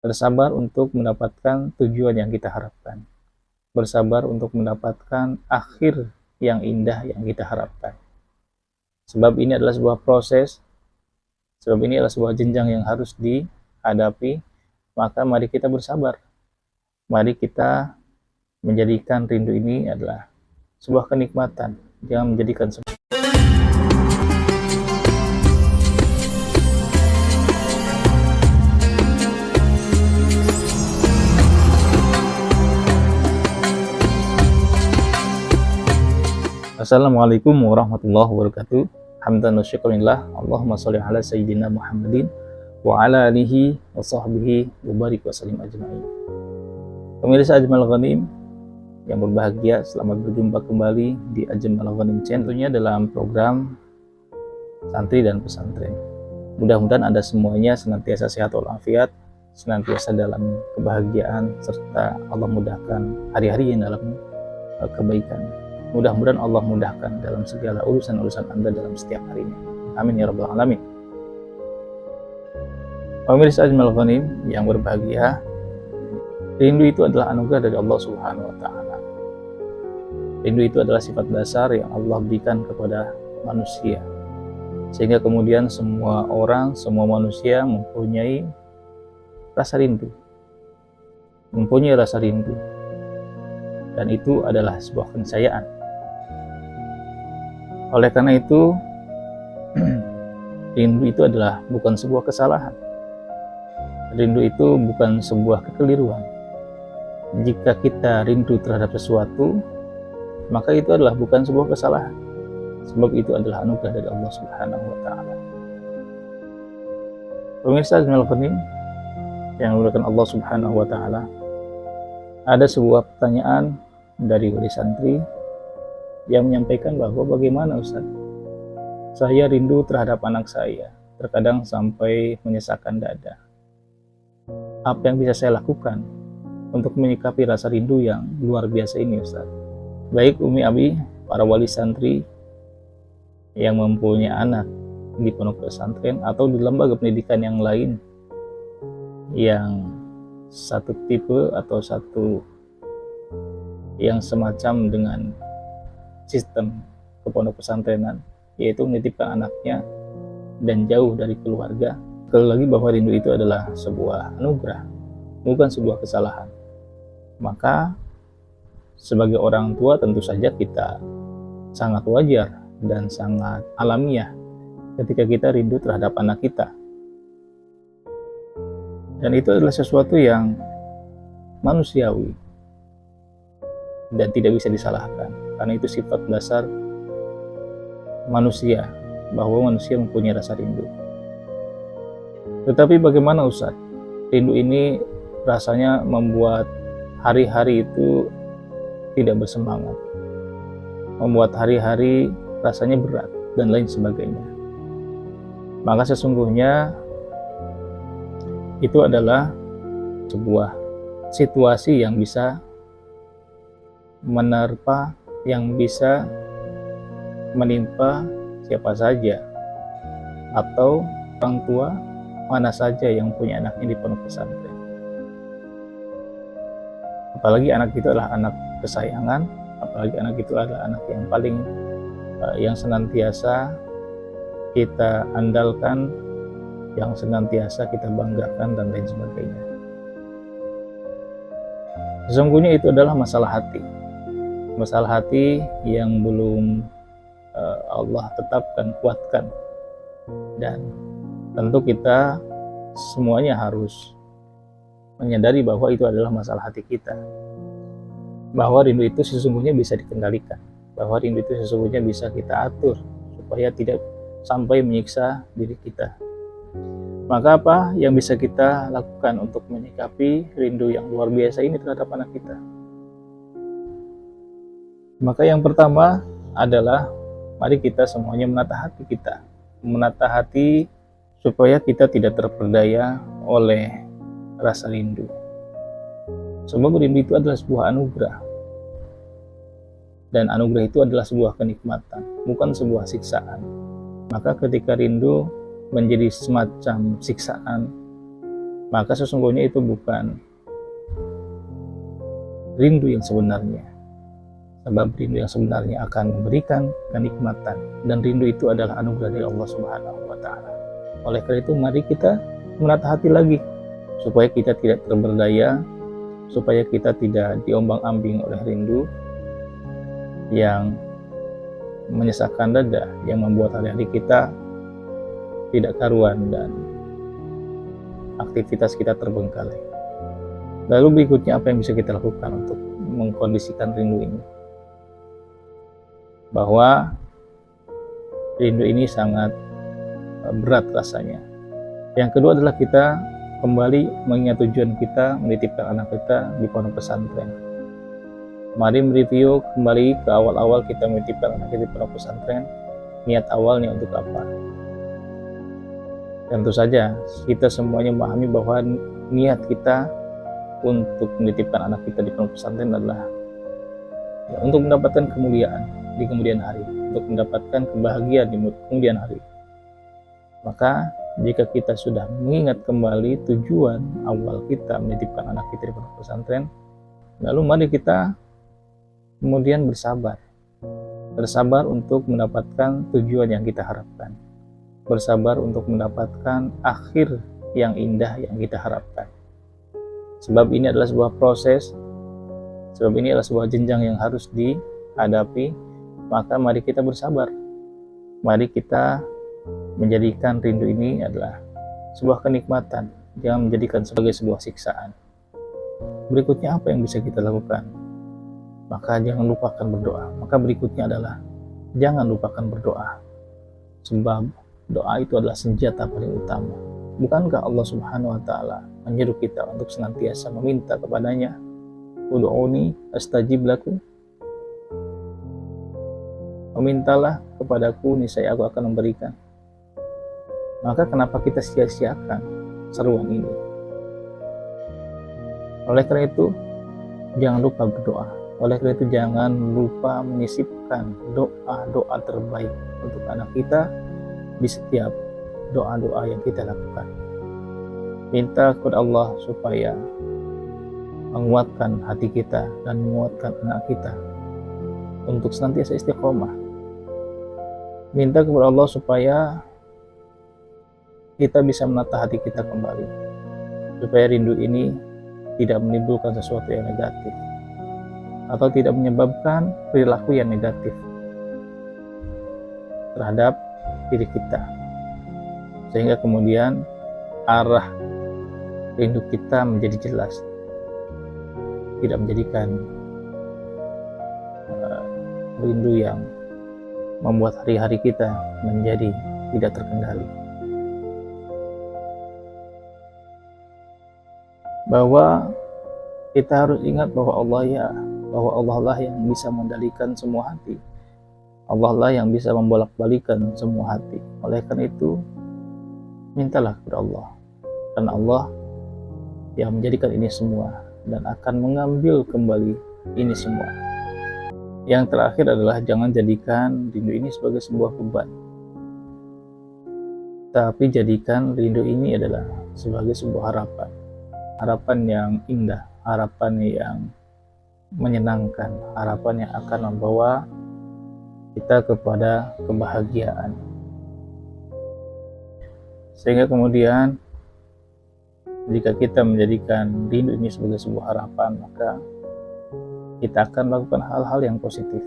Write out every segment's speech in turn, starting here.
bersabar untuk mendapatkan tujuan yang kita harapkan, bersabar untuk mendapatkan akhir yang indah yang kita harapkan. Sebab ini adalah sebuah proses, sebab ini adalah sebuah jenjang yang harus dihadapi. Maka mari kita bersabar, mari kita menjadikan rindu ini adalah sebuah kenikmatan, jangan menjadikan Assalamualaikum warahmatullahi wabarakatuh. Hamdan wa syukurillah. Allahumma sholli ala sayyidina Muhammadin wa ala alihi wa sahbihi wa barik wa sallim ajma'in. Pemirsa Ajmal Ghanim yang berbahagia, selamat berjumpa kembali di Ajmal Ghanim Channel, tentunya dalam program Santri dan Pesantren. Mudah-mudahan Anda semuanya senantiasa sehat walafiat, senantiasa dalam kebahagiaan, serta Allah mudahkan hari-hari yang dalam kebaikan. Mudah-mudahan Allah mudahkan dalam segala urusan-urusan Anda dalam setiap harinya. Amin ya rabbal alamin. Pemirsa Ajmal Ghanim yang berbahagia, rindu itu adalah anugerah dari Allah Subhanahu wa taala. Rindu itu adalah sifat dasar yang Allah berikan kepada manusia. Sehingga kemudian semua orang, semua manusia mempunyai rasa rindu. Mempunyai rasa rindu. Dan itu adalah sebuah keniscayaan. Oleh karena itu, rindu itu adalah bukan sebuah kesalahan. Rindu itu bukan sebuah kekeliruan. Jika kita rindu terhadap sesuatu, maka itu adalah bukan sebuah kesalahan. Sebab itu adalah anugerah dari Allah Subhanahu wa taala. Pemirsa Ajmal Ghanim yang dimuliakan Allah Subhanahu wa taala, ada sebuah pertanyaan dari wali santri yang menyampaikan bahwa bagaimana Ustaz, saya rindu terhadap anak saya, terkadang sampai menyesakkan dada. Apa yang bisa saya lakukan untuk menyikapi rasa rindu yang luar biasa ini Ustaz? Baik Umi Abi, para wali santri yang mempunyai anak di pondok pesantren atau di lembaga pendidikan yang lain yang satu tipe atau satu yang semacam dengan sistem ke pondok pesantrenan, yaitu menitipkan anaknya dan jauh dari keluarga. Sekali lagi bahwa rindu itu adalah sebuah anugerah, bukan sebuah kesalahan. Maka sebagai orang tua tentu saja kita sangat wajar dan sangat alamiah ketika kita rindu terhadap anak kita. Dan itu adalah sesuatu yang manusiawi dan tidak bisa disalahkan, karena itu sifat dasar manusia, bahwa manusia mempunyai rasa rindu. Tetapi bagaimana Ustaz? Rindu ini rasanya membuat hari-hari itu tidak bersemangat, membuat hari-hari rasanya berat dan lain sebagainya. Maka sesungguhnya itu adalah sebuah situasi yang bisa menerpa, yang bisa menimpa siapa saja atau orang tua mana saja yang punya anaknya di pondok pesantren. Apalagi anak itu adalah anak kesayangan, apalagi anak itu adalah anak yang paling yang senantiasa kita andalkan, yang senantiasa kita banggakan dan lain sebagainya. Sesungguhnya itu adalah masalah hati yang belum Allah tetapkan, kuatkan, dan tentu kita semuanya harus menyadari bahwa itu adalah masalah hati kita, bahwa rindu itu sesungguhnya bisa dikendalikan, bahwa rindu itu sesungguhnya bisa kita atur supaya tidak sampai menyiksa diri kita. Maka apa yang bisa kita lakukan untuk menyikapi rindu yang luar biasa ini terhadap anak kita? Maka yang pertama adalah mari kita semuanya menata hati kita, menata hati supaya kita tidak terperdaya oleh rasa rindu. Sebab rindu itu adalah sebuah anugerah, dan anugerah itu adalah sebuah kenikmatan, bukan sebuah siksaan. Maka ketika rindu menjadi semacam siksaan, maka sesungguhnya itu bukan rindu yang sebenarnya. Sebab rindu yang sebenarnya akan memberikan kenikmatan, dan rindu itu adalah anugerah dari Allah Subhanahu wa Ta'ala. Oleh karena itu, mari kita menata hati lagi supaya kita tidak terberdaya, supaya kita tidak diombang-ambing oleh rindu yang menyesakkan dada, yang membuat hari-hari kita tidak karuan dan aktivitas kita terbengkalai. Lalu berikutnya apa yang bisa kita lakukan untuk mengkondisikan rindu ini? Bahwa rindu ini sangat berat rasanya. Yang kedua adalah kita kembali mengingat tujuan kita menitipkan anak kita di pondok pesantren. Mari mereview kembali ke awal-awal kita menitipkan anak kita di pondok pesantren. Niat awalnya untuk apa? Tentu saja kita semuanya memahami bahwa niat kita untuk menitipkan anak kita di pondok pesantren adalah untuk mendapatkan kemuliaan di kemudian hari, untuk mendapatkan kebahagiaan di kemudian hari. Maka jika kita sudah mengingat kembali tujuan awal kita menitipkan anak kita di pondok pesantren, lalu mari kita kemudian bersabar untuk mendapatkan tujuan yang kita harapkan, bersabar untuk mendapatkan akhir yang indah yang kita harapkan. Sebab ini adalah sebuah proses, sebab ini adalah sebuah jenjang yang harus dihadapi. Maka mari kita bersabar, mari kita menjadikan rindu ini adalah sebuah kenikmatan, jangan menjadikan sebagai sebuah siksaan. Berikutnya apa yang bisa kita lakukan? Maka jangan lupakan berdoa. Maka berikutnya adalah jangan lupakan berdoa, sebab doa itu adalah senjata paling utama. Bukankah Allah Subhanahu wa Ta'ala menyuruh kita untuk senantiasa meminta kepadanya, ud'uni astajib lakum, memintalah kepadaku, niscaya aku akan memberikan. Maka kenapa kita sia-siakan seruan ini? Oleh karena itu, jangan lupa berdoa. Oleh karena itu, jangan lupa menyisipkan doa-doa terbaik untuk anak kita di setiap doa-doa yang kita lakukan. Minta kepada Allah supaya menguatkan hati kita dan menguatkan anak kita untuk senantiasa istiqomah. Minta kepada Allah supaya kita bisa menata hati kita kembali, supaya rindu ini tidak menimbulkan sesuatu yang negatif atau tidak menyebabkan perilaku yang negatif terhadap diri kita, sehingga kemudian arah rindu kita menjadi jelas, tidak menjadikan rindu yang membuat hari-hari kita menjadi tidak terkendali. Bahwa kita harus ingat bahwa Allah lah yang bisa mengendalikan semua hati. Allah lah yang bisa membolak-balikan semua hati. Oleh karena itu, mintalah kepada Allah, karena Allah yang menjadikan ini semua dan akan mengambil kembali ini semua. Yang terakhir adalah jangan jadikan rindu ini sebagai sebuah beban, tapi jadikan rindu ini adalah sebagai sebuah harapan yang indah, harapan yang menyenangkan, harapan yang akan membawa kita kepada kebahagiaan. Sehingga kemudian jika kita menjadikan rindu ini sebagai sebuah harapan, maka kita akan melakukan hal-hal yang positif.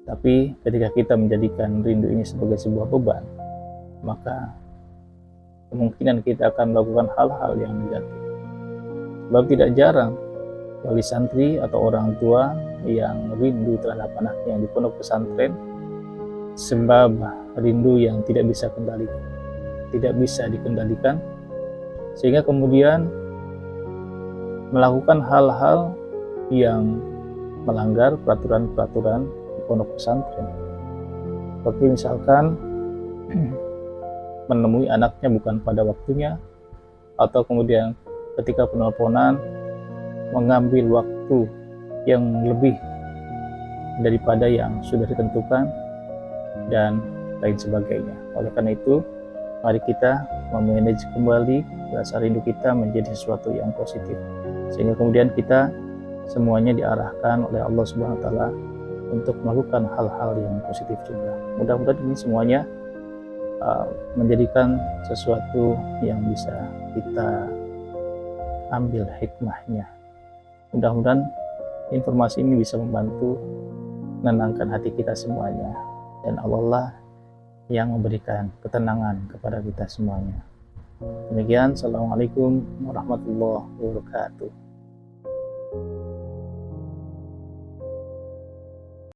Tapi ketika kita menjadikan rindu ini sebagai sebuah beban, maka kemungkinan kita akan melakukan hal-hal yang negatif. Sebab tidak jarang wali santri atau orang tua yang rindu terhadap anaknya di pondok pesantren, sebab rindu yang tidak bisa dikendalikan, sehingga kemudian melakukan hal-hal yang melanggar peraturan-peraturan di pondok pesantren. Seperti misalkan menemui anaknya bukan pada waktunya, atau kemudian ketika penelponan mengambil waktu yang lebih daripada yang sudah ditentukan, dan lain sebagainya. Oleh karena itu, Mari kita memanage kembali rasa rindu kita menjadi sesuatu yang positif, sehingga kemudian kita semuanya diarahkan oleh Allah Subhanahu wa taala untuk melakukan hal-hal yang positif juga. Mudah-mudahan ini semuanya menjadikan sesuatu yang bisa kita ambil hikmahnya. Mudah-mudahan informasi ini bisa membantu menenangkan hati kita semuanya, dan Allah lah yang memberikan ketenangan kepada kita semuanya. Demikian, Assalamualaikum warahmatullahi wabarakatuh.